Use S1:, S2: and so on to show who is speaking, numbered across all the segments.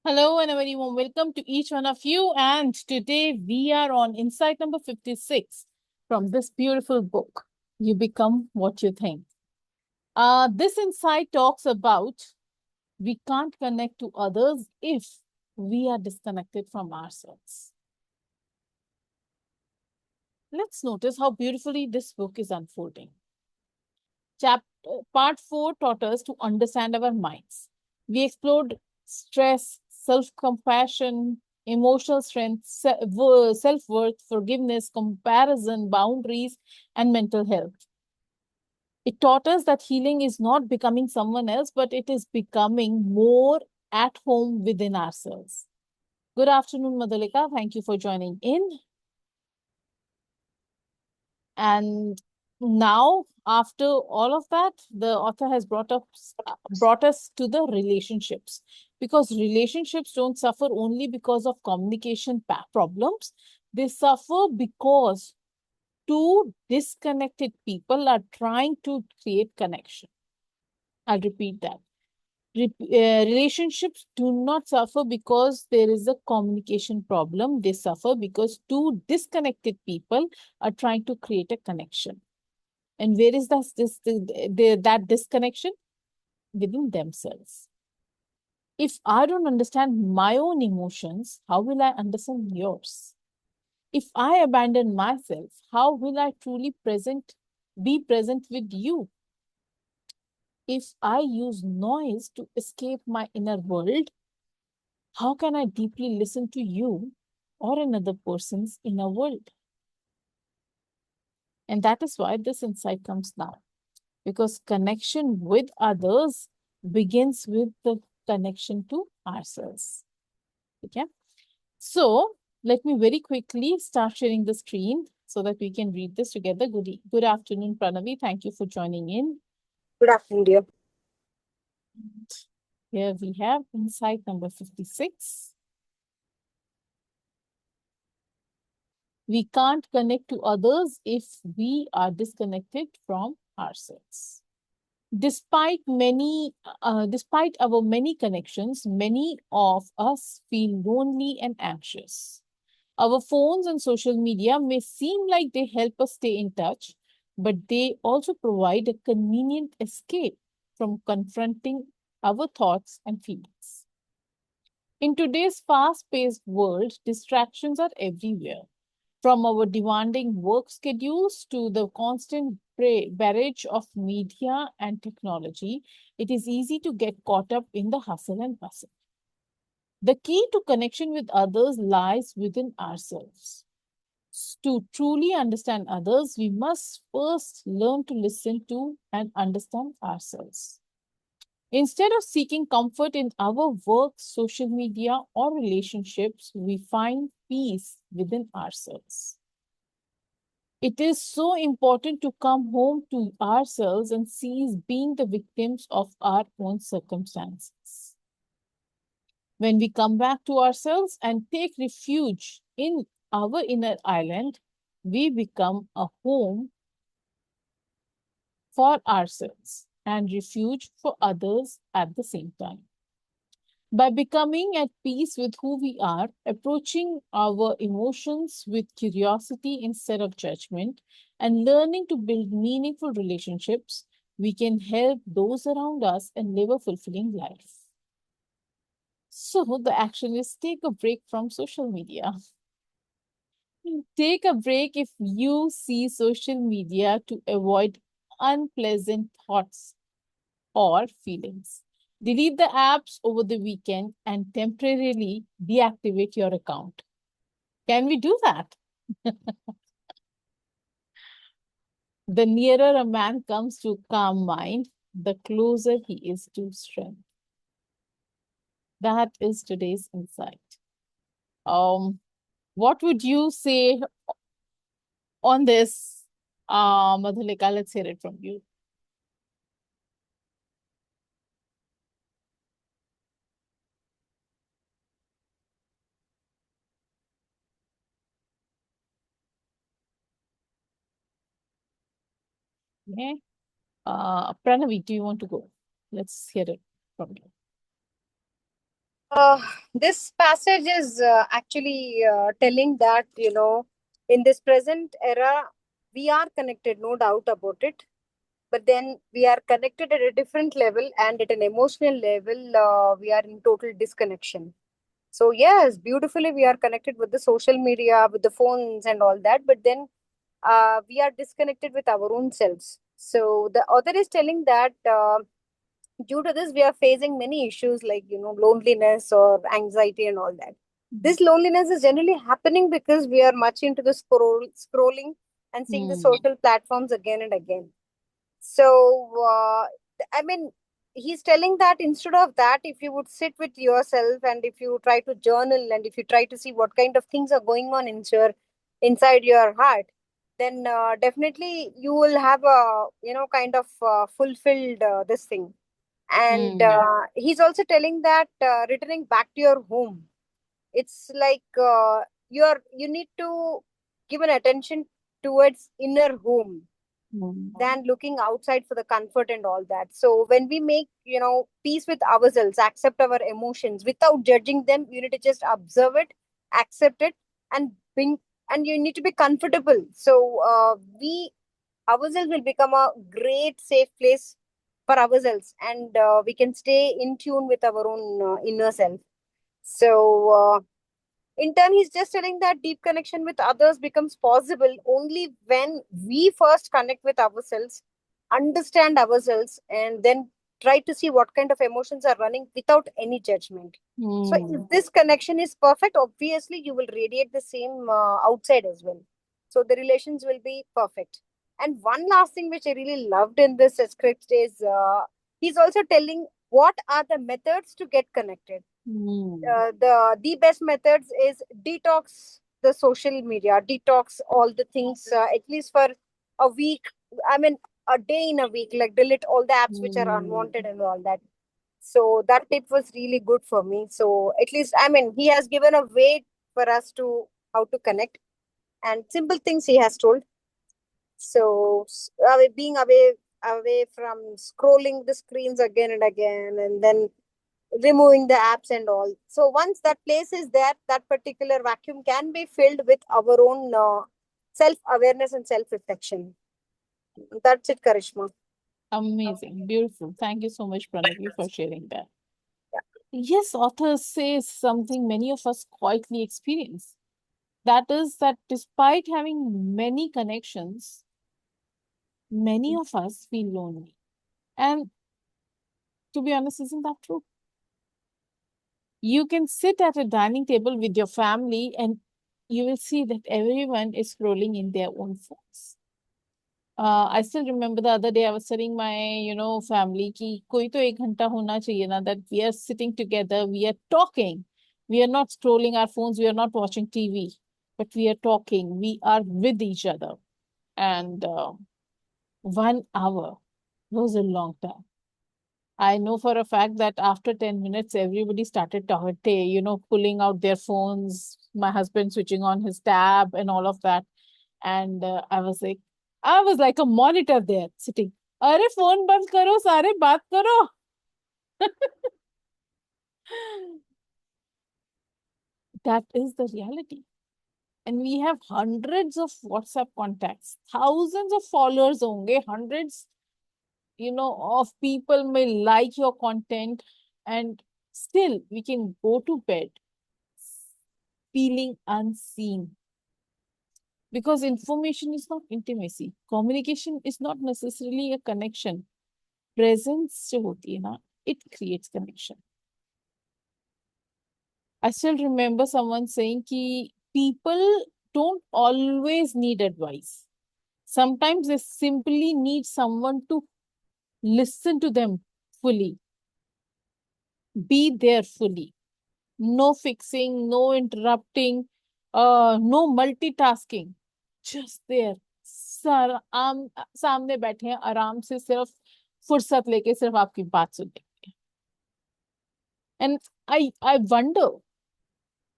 S1: Hello and a very warm welcome to each one of you. And today we are on insight number 56 from this beautiful book, You Become What You Think. This insight talks about we can't connect to others if we are disconnected from ourselves. Let's notice how beautifully this book is unfolding. Part 4 taught us to understand our minds. We explored stress, self-compassion, emotional strength, self-worth, forgiveness, comparison, boundaries, and mental health. It taught us that healing is not becoming someone else, but it is becoming more at home within ourselves. Good afternoon, Madhulika. Thank you for joining in. And now, after all of that, the author has brought us to the relationships, because relationships don't suffer only because of communication problems. They suffer because two disconnected people are trying to create connection. I'll repeat that. Relationships do not suffer because there is a communication problem. They suffer because two disconnected people are trying to create a connection. And where is that disconnection? Within themselves. If I don't understand my own emotions, how will I understand yours? If I abandon myself, how will I truly be present with you? If I use noise to escape my inner world, how can I deeply listen to you or another person's inner world? And that is why this insight comes now. Because connection with others begins with the connection to ourselves. Okay. So let me very quickly start sharing the screen so that we can read this together. Good afternoon, Pranavi. Thank you for joining in.
S2: Good afternoon, dear.
S1: Here we have insight number 56. We can't connect to others if we are disconnected from ourselves. Despite our many connections, many of us feel lonely and anxious. Our phones and social media may seem like they help us stay in touch, but they also provide a convenient escape from confronting our thoughts and feelings. In today's fast-paced world, distractions are everywhere. From our demanding work schedules to the constant barrage of media and technology, it is easy to get caught up in the hustle and bustle. The key to connection with others lies within ourselves. To truly understand others, we must first learn to listen to and understand ourselves. Instead of seeking comfort in our work, social media, or relationships, we find peace within ourselves. It is so important to come home to ourselves and cease being the victims of our own circumstances. When we come back to ourselves and take refuge in our inner island, we become a home for ourselves and refuge for others at the same time. By becoming at peace with who we are, approaching our emotions with curiosity instead of judgment, and learning to build meaningful relationships, we can help those around us and live a fulfilling life. So, the action is take a break from social media. Take a break if you see social media to avoid unpleasant thoughts or feelings. Delete the apps over the weekend and temporarily deactivate your account. Can we do that? The nearer a man comes to calm mind, the closer he is to strength. That is today's insight. What would you say on this, Madhulika? Let's hear it from you. Okay. Pranavi, do you want to go? Let's hear it from you.
S2: Uh, this passage is actually telling that, in this present era, we are connected, no doubt about it. But then we are connected at a different level, and at an emotional level, we are in total disconnection. So, yes, beautifully, we are connected with the social media, with the phones, and all that. But then we are disconnected with our own selves. So, the author is telling that. Due to this we are facing many issues like loneliness or anxiety and all that. This loneliness is generally happening because we are much into the scrolling and seeing the
S1: Hmm.
S2: social platforms again and again. So I mean, he's telling that instead of that, if you would sit with yourself and if you try to journal and if you try to see what kind of things are going on inside your heart, then definitely you will have a kind of fulfilled this thing. And
S1: Hmm.
S2: he's also telling that returning back to your home, it's like you need to give an attention towards inner home
S1: Hmm.
S2: than looking outside for the comfort and all that. So when we make peace with ourselves, accept our emotions without judging them, you need to just observe it, accept it, and bring, and you need to be comfortable. So we ourselves will become a great safe place for ourselves, and we can stay in tune with our own inner self. So in turn, he's just telling that deep connection with others becomes possible only when we first connect with ourselves, understand ourselves, and then try to see what kind of emotions are running without any judgment. So,
S1: Hmm.
S2: if this connection is perfect, obviously you will radiate the same outside as well. So, the relations will be perfect. And one last thing which I really loved in this script is he's also telling what are the methods to get connected.
S1: Hmm.
S2: The best methods is detox the social media, detox all the things, at least for a week. I mean, a day in a week, like delete all the apps which are
S1: Hmm.
S2: unwanted and all that. So that tip was really good for me. So at least, I mean, he has given a way for us to how to connect, and simple things he has told. So being away from scrolling the screens again and again, and then removing the apps and all. So once that place is there, that particular vacuum can be filled with our own self awareness and self reflection. That's it, Karishma.
S1: Amazing. Beautiful. Thank you so much, Pranavi, for sharing that. Yes, author says something many of us quietly experience. That is that despite having many connections, many of us feel lonely. And to be honest, isn't that true? You can sit at a dining table with your family and you will see that everyone is scrolling in their own phones. I still remember the other day I was telling my, family कि कोई तो एक घंटा होना चाहिए ना, that we are sitting together, we are talking. We are not scrolling our phones, we are not watching TV, but we are talking, we are with each other. And 1 hour was a long time. I know for a fact that after 10 minutes, everybody started talking, pulling out their phones, my husband switching on his tab and all of that. And I was like a monitor there sitting. अरे phone बंद करो सारे बात करो. That is the reality. And we have hundreds of WhatsApp contacts, thousands of followers only, hundreds, of people may like your content, and still we can go to bed feeling unseen. Because information is not intimacy. Communication is not necessarily a connection. Presence जो होती है ना, it creates connection. I still remember someone saying कि people don't always need advice. Sometimes they simply need someone to listen to them fully, be there fully. No fixing, no interrupting, no multitasking. Just there. Sir आम सामने बैठे हैं आराम से सिर्फ फुर्सत लेके सिर्फ आपकी बात सुनने. And I wonder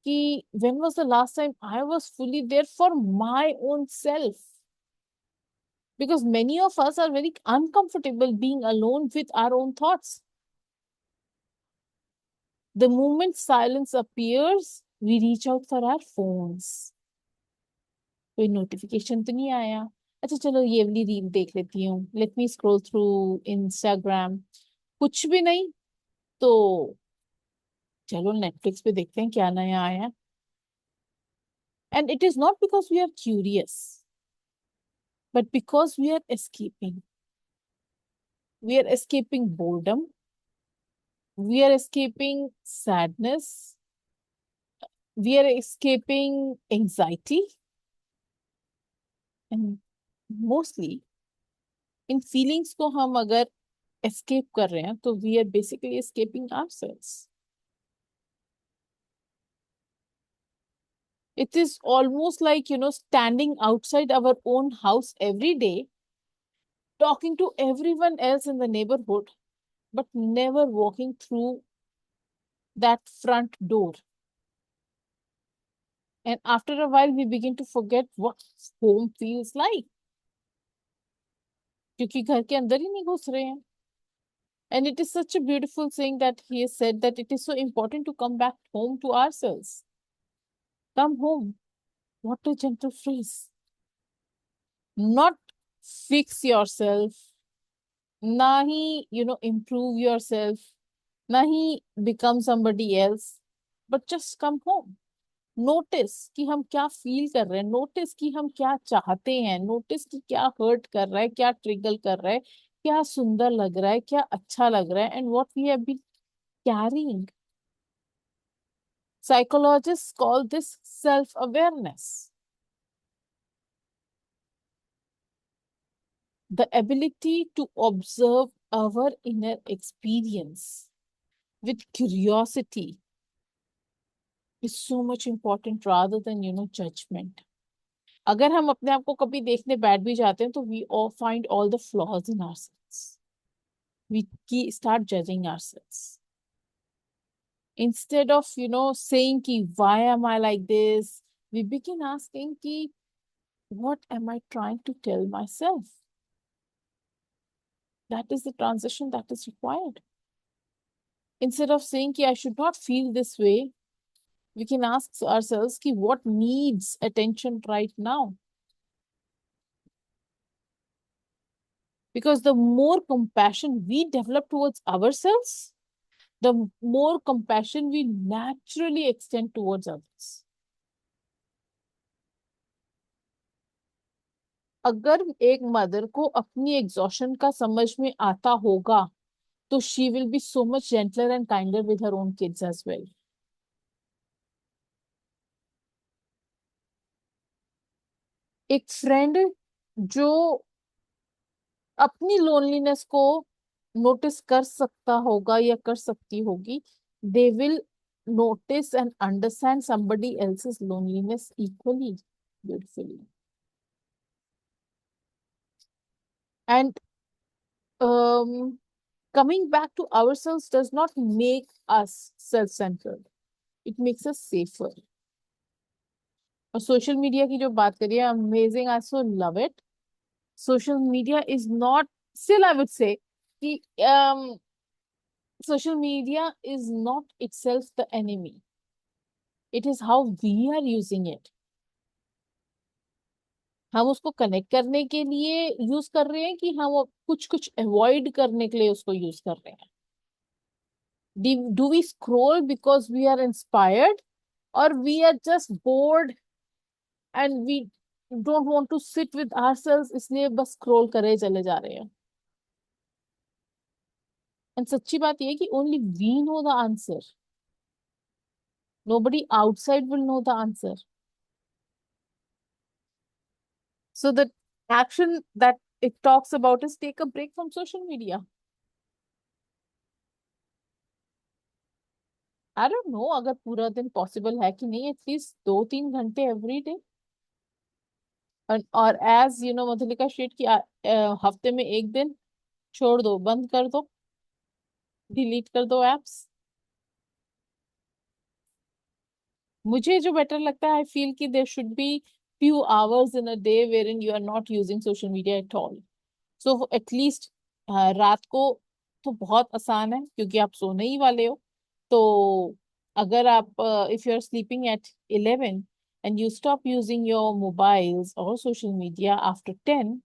S1: कि when was the last time I was fully there for my own self? Because many of us are very uncomfortable being alone with our own thoughts. The moment silence appears, we reach out for our phones. कोई notification तो नहीं आया, अच्छा चलो ये वाली reel देख लेती हूँ, let me scroll through Instagram, कुछ भी नहीं तो चलो नेटफ्लिक्स पे देखते हैं क्या नया आया. And it is not because we are curious, but because we are escaping boredom, we are escaping sadness, we are escaping anxiety, and mostly in feelings को हम अगर escape कर रहे हैं तो we are basically escaping ourselves. It is almost like, standing outside our own house every day, talking to everyone else in the neighborhood, but never walking through that front door. And after a while, we begin to forget what home feels like. क्योंकि घर के अंदर ही नहीं घुस रहे हैं. And it is such a beautiful thing that he has said that it is so important to come back home to ourselves. Come home. What a gentle phrase. Not fix yourself, ना ही, improve yourself, ना ही become somebody else, but just come home. Notice कि हम क्या feel कर रहे हैं, notice कि हम क्या चाहते हैं, नोटिस कि क्या हर्ट कर रहा है, क्या ट्रिगर कर रहा है, क्या सुंदर लग रहा है, क्या अच्छा लग रहा है, and what we have been carrying. Psychologists call this self-awareness. The ability to observe our inner experience with curiosity is so much important rather than, judgment. अगर हम अपने आप को कभी देखने बैठ भी जाते हैं तो we all find all the flaws in ourselves. We start judging ourselves. Instead of, saying ki, why am I like this? We begin asking ki, what am I trying to tell myself? That is the transition that is required. Instead of saying ki, I should not feel this way, we can ask ourselves ki, what needs attention right now? Because the more compassion we develop towards ourselves, the more compassion we naturally extend towards others. अगर एक mother को अपनी exhaustion का समझ में आता होगा तो she will be so much gentler and kinder with her own kids as well. एक फ्रेंड जो अपनी लोनलीनेस को नोटिस कर सकता होगा या कर सकती होगी, they will notice and understand somebody else's loneliness equally beautifully. And coming back to ourselves does not make us self-centered. It makes us safer. और सोशल मीडिया की जो बात करिए, amazing, I so love it. Social media is not, still I would say कि social media is not itself the enemy. It is how we are using it. हम उसको connect करने के लिए यूज कर रहे हैं कि हम कुछ कुछ अवॉइड करने के लिए उसको यूज कर रहे हैं. Do we scroll because we are inspired, or we are just bored and we don't want to sit with ourselves, इसलिए बस स्क्रॉल करे चले जा रहे हैं. एंड सच्ची बात ये है कि only we know the answer. Nobody outside will know the answer. So the action that it talks about is take a break from social media. I don't know अगर पूरा दिन पॉसिबल है कि नहीं, एटलीस्ट 2-3 घंटे एवरी डे. और as Madhulika शेट की हफ्ते में एक दिन छोड़ दो, बंद कर दो, डिलीट कर दो एप्स. मुझे जो बेटर लगता है, आई फील कि there should be few hours in a day wherein you are not using social media at all. So at least रात को तो बहुत आसान है क्योंकि आप सोने ही वाले हो. तो अगर आप if you're sleeping at 11 and you stop using your mobiles or social media after 10,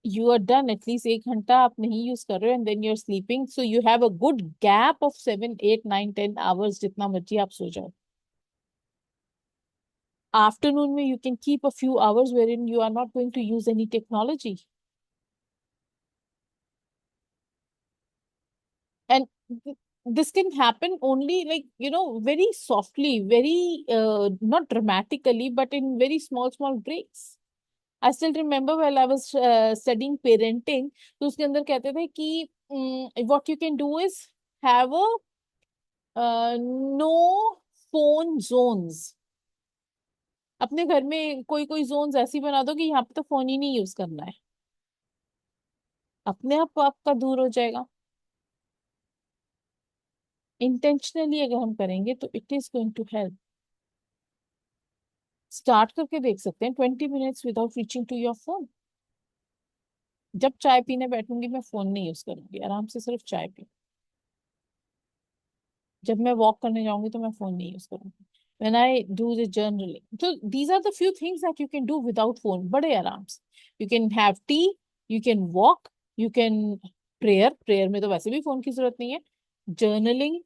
S1: you are done. At least 1 घंटा आप नहीं यूज कर रहे हो and then you're sleeping, so you have a good gap of 7, 8, 9, 10 hours, जितना मर्जी आप सो जाओ. Afternoon में you can keep a few hours wherein you are not going to use any technology. And this can happen only, like, very softly, very not dramatically, but in very small small breaks. I still remember while I was studying parenting, तो उसके अंदर कहते थे कि what you can do is have a no phone zones. अपने घर में कोई कोई जोन्स ऐसी बना दो कि यहाँ पे तो फोन ही नहीं यूज करना है, अपने आप आपका दूर हो जाएगा. इंटेंशनली अगर हम करेंगे तो it is going to help. Start करके देख सकते हैं 20 minutes without reaching to your phone. जब चाय पीने बैठूंगी मैं फोन नहीं यूज करूंगी, आराम से सिर्फ चाय पी. जब मैं वॉक करने जाऊंगी तो मैं फोन नहीं यूज करूंगी. When I do the journaling, तो these are the few things that you can do without phone, बड़े आराम से. You can have tea, you can walk, you can prayer. Prayer में तो वैसे भी फोन की जरूरत नहीं है. Journaling,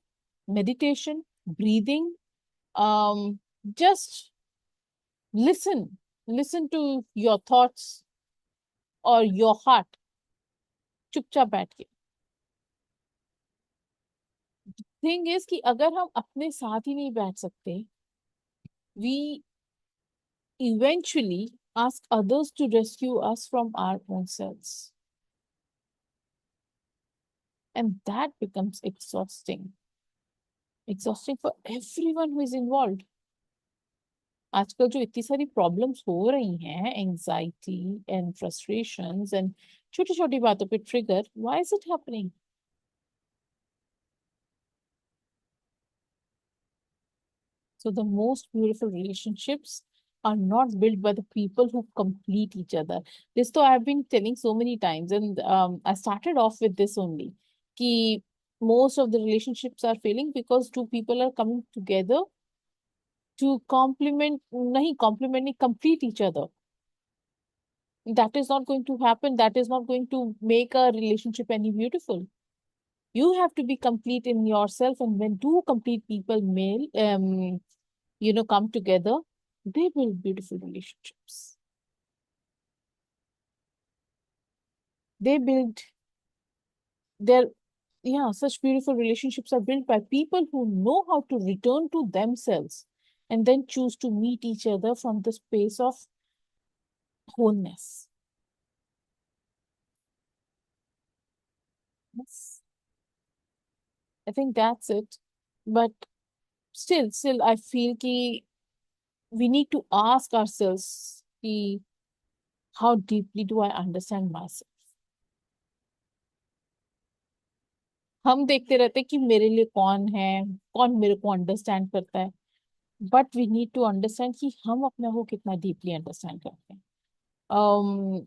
S1: meditation, breathing, just listen to your thoughts और your heart, चुपचाप बैठ के. थिंग इज कि अगर हम अपने साथ ही नहीं बैठ सकते, we eventually ask others to rescue us from our own selves, and that becomes exhausting for everyone who is involved. आजकल जो इतनी सारी प्रॉब्लम्स हो रही हैं, एंजाइटी एंड फ्रस्ट्रेशंस एंड छोटी छोटी बातों पे trigger, why is it happening? So the most beautiful relationships are not built by the people who complete each other. This though I've been telling so many times, and I started off with this only. Ki most of the relationships are failing because two people are coming together to complement, complete each other. That is not going to happen. That is not going to make a relationship any beautiful. You have to be complete in yourself, and when two complete people come together, they build beautiful relationships. They build their, yeah, such beautiful relationships are built by people who know how to return to themselves and then choose to meet each other from the space of wholeness. Yes. I think that's it. But still, I feel ki we need to ask ourselves ki how deeply do I understand myself? हम देखते रहते कि मेरे लिए कौन है, कौन मेरे को अंडरस्टैंड करता है. But we need to understand कि हम अपने को कितना डीपली अंडरस्टैंड करते हैं. um,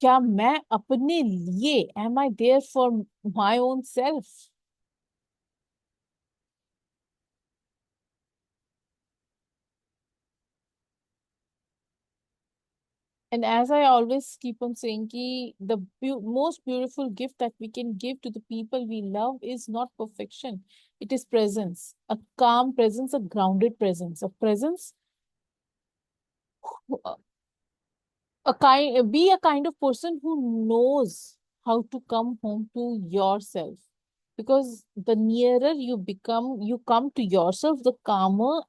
S1: क्या मैं अपने लिए, am I there for my own self? And as I always keep on saying, ki the most beautiful gift that we can give to the people we love is not perfection. It is presence, a calm presence, a grounded presence, a presence, be a kind of person who knows how to come home to yourself. Because the nearer you come to yourself, the calmer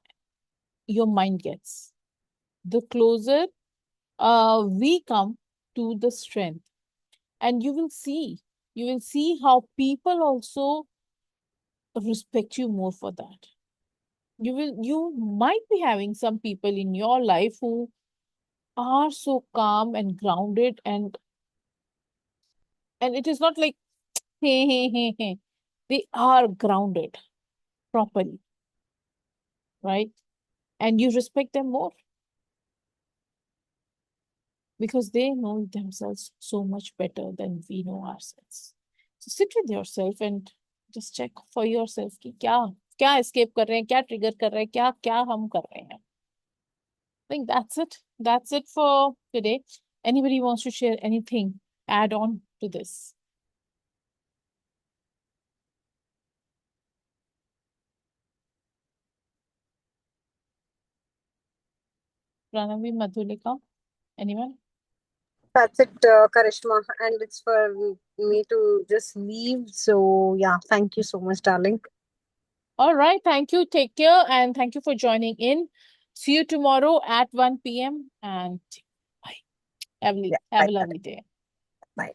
S1: your mind gets. The closer we come to the strength. And you will see how people also respect you more for that. You might be having some people in your life who are so calm and grounded, and it is not like hey. They are grounded properly, right? And you respect them more because they know themselves so much better than we know ourselves. So sit with yourself and Just check for yourself कि क्या escape कर रहे हैं, क्या trigger कर रहे हैं, क्या हम कर रहे हैं. I think that's it. That's it for today. Anybody wants to share anything, add on to this? Pranavi, Madhulika, anyone?
S2: That's it, Karishma. And it's for me to just leave. So, yeah, thank you so much, darling.
S1: All right. Thank you. Take care. And thank you for joining in. See you tomorrow at 1 p.m. And bye.
S2: Yeah,
S1: Have
S2: bye.
S1: a lovely day.
S2: Bye.